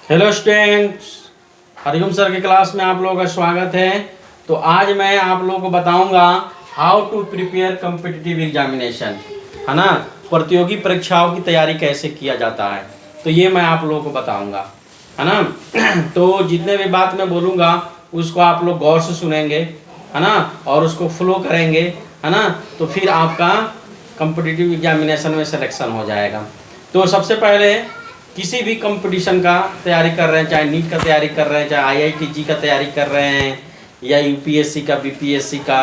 Hello students, Hariom sir की class में आप लोगों का स्वागत है। तो आज मैं आप लोगों को बताऊंगा how to prepare competitive examination, है ना। प्रतियोगी परीक्षाओं की तैयारी कैसे किया जाता है, तो ये मैं आप लोगों को बताऊंगा, है ना। तो जितने भी बात मैं बोलूँगा उसको आप लोग गौर से सुनेंगे, है ना, और उसको फॉलो करेंगे, है ना। तो फिर आपका कॉम्पिटिटिव एग्जामिनेशन में सिलेक्शन हो जाएगा। तो सबसे पहले किसी भी कंपटीशन का तैयारी कर रहे हैं, चाहे नीट का तैयारी कर रहे हैं, चाहे आईआईटीजी का तैयारी कर रहे हैं, या यूपीएससी का, बीपीएससी का,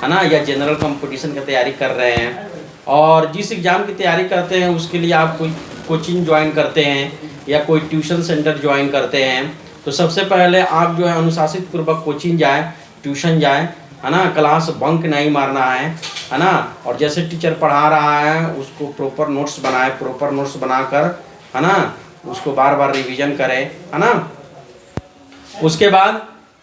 है ना, या जनरल कंपटीशन का तैयारी कर रहे हैं, और जिस एग्ज़ाम की तैयारी करते हैं उसके लिए आप कोई कोचिंग ज्वाइन करते हैं या कोई ट्यूशन सेंटर ज्वाइन करते हैं, तो सबसे पहले आप जो है अनुशासित पूर्वक कोचिंग जाए, ट्यूशन जाए, है ना। क्लास बंक नहीं मारना है ना। और जैसे टीचर पढ़ा रहा है उसको प्रॉपर नोट्स बनाए, प्रॉपर नोट्स बनाकर, है ना, उसको बार बार रिवीजन करें, है ना। उसके बाद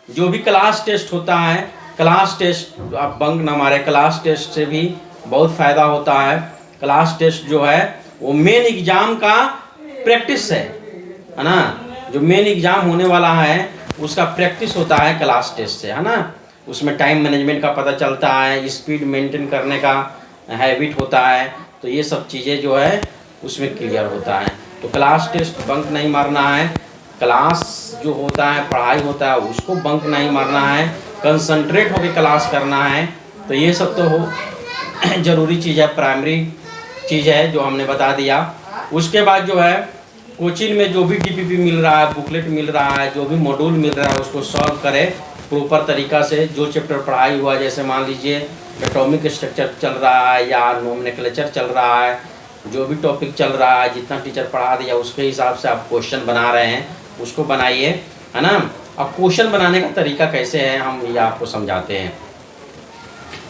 जो भी क्लास टेस्ट होता है, क्लास टेस्ट आप बंक ना मारे, क्लास टेस्ट से भी बहुत फ़ायदा होता है। क्लास टेस्ट जो है वो मेन एग्ज़ाम का प्रैक्टिस है ना। जो मेन एग्ज़ाम होने वाला है उसका प्रैक्टिस होता है क्लास टेस्ट से, है ना। उसमें टाइम मैनेजमेंट का पता चलता है, स्पीड मेंटेन करने का हैबिट होता है, तो ये सब चीज़ें जो है उसमें क्लियर होता है। तो क्लास टेस्ट बंक नहीं मारना है, क्लास जो होता है, पढ़ाई होता है, उसको बंक नहीं मारना है, कंसंट्रेट होकर क्लास करना है। तो ये सब तो हो ज़रूरी चीज़ है, प्राइमरी चीज़ है जो हमने बता दिया। उसके बाद जो है कोचिंग में जो भी डीपीपी मिल रहा है, बुकलेट मिल रहा है, जो भी मॉड्यूल मिल रहा है उसको सॉल्व करें प्रॉपर तरीक़ा से। जो चैप्टर पढ़ाई हुआ, जैसे मान लीजिए एटॉमिक स्ट्रक्चर चल रहा है या नोमेनक्लेचर चल रहा है, जो भी टॉपिक चल रहा है, जितना टीचर पढ़ा दिया उसके हिसाब से आप क्वेश्चन बना रहे हैं, उसको बनाइए, है ना। अब क्वेश्चन बनाने का तरीका कैसे है हम ये आपको समझाते हैं।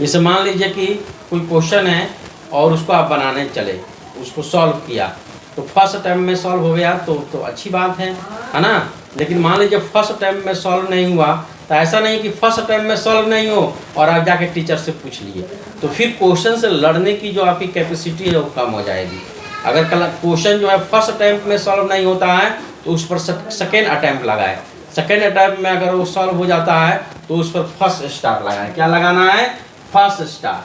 जैसे मान लीजिए कि कोई क्वेश्चन है और उसको आप बनाने चले, उसको सॉल्व किया, तो फर्स्ट टाइम में सॉल्व हो गया तो अच्छी बात है ना। लेकिन मान लीजिए फर्स्ट टाइम में सॉल्व नहीं हुआ, तो ऐसा नहीं कि फर्स्ट टाइम में सॉल्व नहीं हो और आप जाके टीचर से पूछ लिए, तो फिर क्वेश्चन से लड़ने की जो आपकी कैपेसिटी है वो कम हो जाएगी। अगर क्वेश्चन जो है फर्स्ट टाइम में सॉल्व नहीं होता है तो उस पर सेकेंड अटैम्प्ट लगाए, सेकेंड अटैम्प्ट में अगर वो सॉल्व हो जाता है तो उस पर फर्स्ट स्टार लगाए। क्या लगाना है? First star.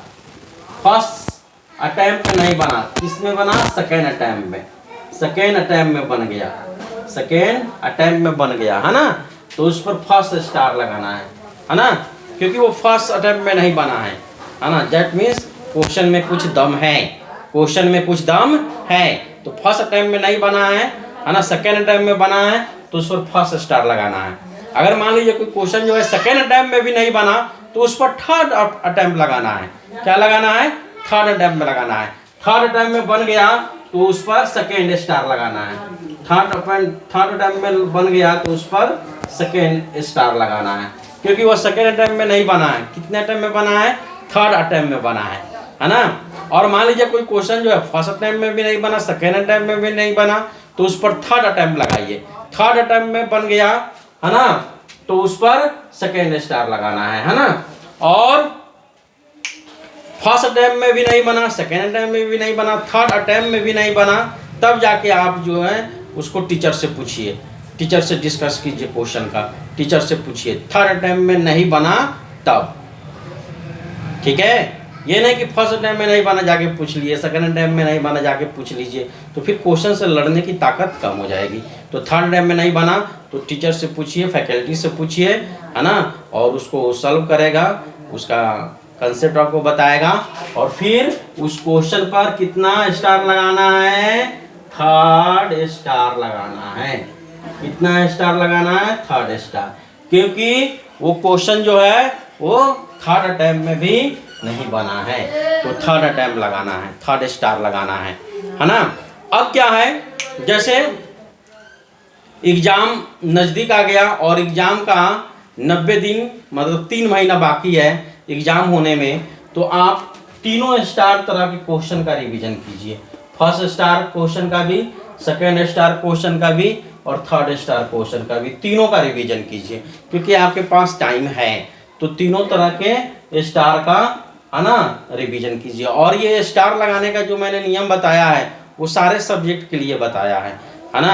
फर्स्ट अटैम्प्ट में नहीं बना, किसमें बना? सेकेंड अटैम्प्ट में। सेकेंड अटैम्प्ट में बन गया, सेकेंड अटैम्प्ट में बन गया, है ना, तो उस पर फर्स्ट स्टार लगाना है ना, क्योंकि वो फर्स्ट अटैम्प्ट में नहीं बना है ना। दैट मीन्स क्वेश्चन में कुछ दम है, क्वेश्चन में कुछ दम है। तो फर्स्ट अटैम्प्ट में नहीं बना है ना, सेकेंड अटैम्प्ट में बना है तो उस पर फर्स्ट स्टार लगाना है। अगर मान लीजिए कोई क्वेश्चन जो है सेकेंड अटैम्प्ट में भी नहीं बना तो उस पर थर्ड अटैम्प्ट लगाना है। क्या लगाना है? थर्ड अटैम्प्ट में लगाना है। थर्ड अटैम्प्ट में बन गया तो उस पर सेकेंड स्टार लगाना है। थर्ड अटैम्प्ट में बन गया तो उस पर सेकेंड स्टार लगाना है, क्योंकि वो सेकेंड अटैम्प्ट में नहीं बना है। कितने अटैम्प्ट में बना है? थर्ड अटैम्प्ट में बना है ना। और मान लीजिए कोई क्वेश्चन जो है फर्स्ट अटैम्प्ट में भी नहीं बना, सेकेंड अटैम्प्ट में भी नहीं बना, तो उस पर थर्ड अटैम्प्ट लगाइए। थर्ड अटैम्प्ट में बन गया, है ना, तो उस पर सेकेंड स्टार लगाना है ना। और फर्स्ट अटैम्प्ट में भी नहीं बना, सेकेंड अटैम्प्ट में भी नहीं बना, थर्ड अटैम्प्ट में भी नहीं बना, तब जाके आप जो है उसको टीचर से पूछिए, टीचर से डिस्कस कीजिए क्वेश्चन का, टीचर से पूछिए। थर्ड अटैम्प्ट में नहीं बना तब, ठीक है। ये नहीं कि फर्स्ट अटैम्प्ट में नहीं बना जाके पूछ लिए, सेकंड अटैम्प्ट में नहीं बना जाके पूछ लीजिए, तो फिर क्वेश्चन से लड़ने की ताकत कम हो जाएगी। तो थर्ड अटैम्प्ट में नहीं बना तो टीचर से पूछिए, फैकल्टी से पूछिए, है ना, और उसको सॉल्व करेगा, उसका कंसेप्ट आपको बताएगा, और फिर उस क्वेश्चन पर कितना स्टार लगाना है? थर्ड स्टार लगाना है। कितना स्टार लगाना है? थर्ड स्टार, क्योंकि वो क्वेश्चन जो है वो थर्ड अटैम्प्ट में भी नहीं बना है, तो थर्ड अटैम्प्ट लगाना है, थर्ड स्टार लगाना है ना। अब क्या है, जैसे एग्जाम नज़दीक आ गया और एग्जाम का 90 दिन मतलब 3 महीना बाकी है एग्जाम होने में, तो आप तीनों स्टार तरह के क्वेश्चन का रिवीजन कीजिए। फर्स्ट स्टार क्वेश्चन का भी, सेकेंड स्टार क्वेश्चन का भी, और थर्ड स्टार क्वेश्चन का भी, तीनों का रिवीजन कीजिए, क्योंकि आपके पास टाइम है। तो तीनों तरह के स्टार का, है ना, रिवीजन कीजिए। और ये स्टार लगाने का जो मैंने नियम बताया है वो सारे सब्जेक्ट के लिए बताया है ना।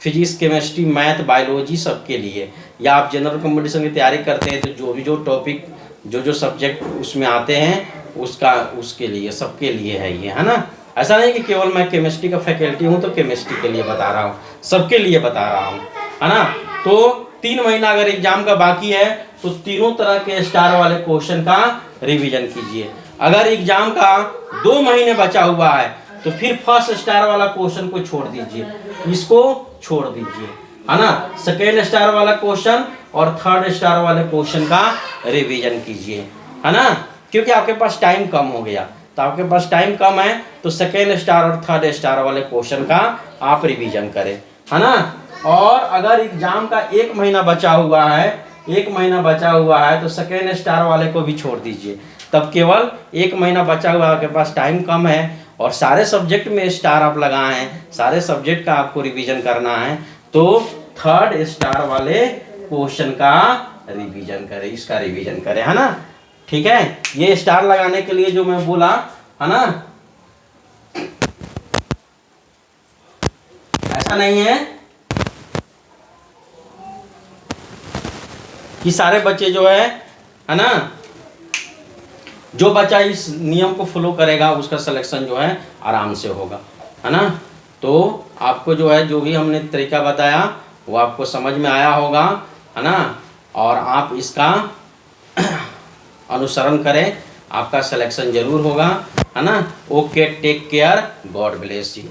फिजिक्स, केमिस्ट्री, मैथ, बायोलॉजी सबके लिए। या आप जनरल कंपटीशन की तैयारी करते हैं तो जो टॉपिक जो सब्जेक्ट उसमें आते हैं उसके लिए, सबके लिए है ये, है ना। ऐसा नहीं कि केवल मैं केमिस्ट्री का फैकल्टी हूँ तो केमिस्ट्री के लिए बता रहा हूँ, सबके लिए बता रहा हूँ, है ना। तो 3 महीना अगर एग्जाम का बाकी है तो तीनों तरह के स्टार वाले क्वेश्चन का रिवीजन कीजिए। अगर एग्जाम का 2 महीने बचा हुआ है तो फिर फर्स्ट स्टार वाला क्वेश्चन को छोड़ दीजिए, इसको छोड़ दीजिए, है ना। सेकेंड स्टार वाला क्वेश्चन और थर्ड स्टार वाले क्वेश्चन का रिवीजन कीजिए, है ना। क्योंकि आपके पास टाइम कम हो गया, तो आपके पास टाइम कम है तो सेकेंड स्टार और थर्ड स्टार वाले क्वेश्चन का आप रिवीजन करें, है ना। और अगर एग्जाम का 1 महीना बचा हुआ है, 1 महीना बचा हुआ है तो सेकेंड स्टार वाले को भी छोड़ दीजिए। तब केवल 1 महीना बचा हुआ है, आपके पास टाइम कम है और सारे सब्जेक्ट में स्टार आप लगाए हैं, सारे सब्जेक्ट का आपको रिवीजन करना है, तो थर्ड स्टार वाले क्वेश्चन का रिवीजन करें, इसका रिवीजन करें, है ना। ठीक है, ये स्टार लगाने के लिए जो मैं बोला, है ना, ऐसा नहीं है कि सारे बच्चे जो है ना, जो बच्चा इस नियम को फॉलो करेगा उसका सिलेक्शन जो है आराम से होगा, है ना। तो आपको जो है जो भी हमने तरीका बताया वो आपको समझ में आया होगा, है ना, और आप इसका अनुसरण करें, आपका सिलेक्शन जरूर होगा, है ना। Okay, take care, god bless you.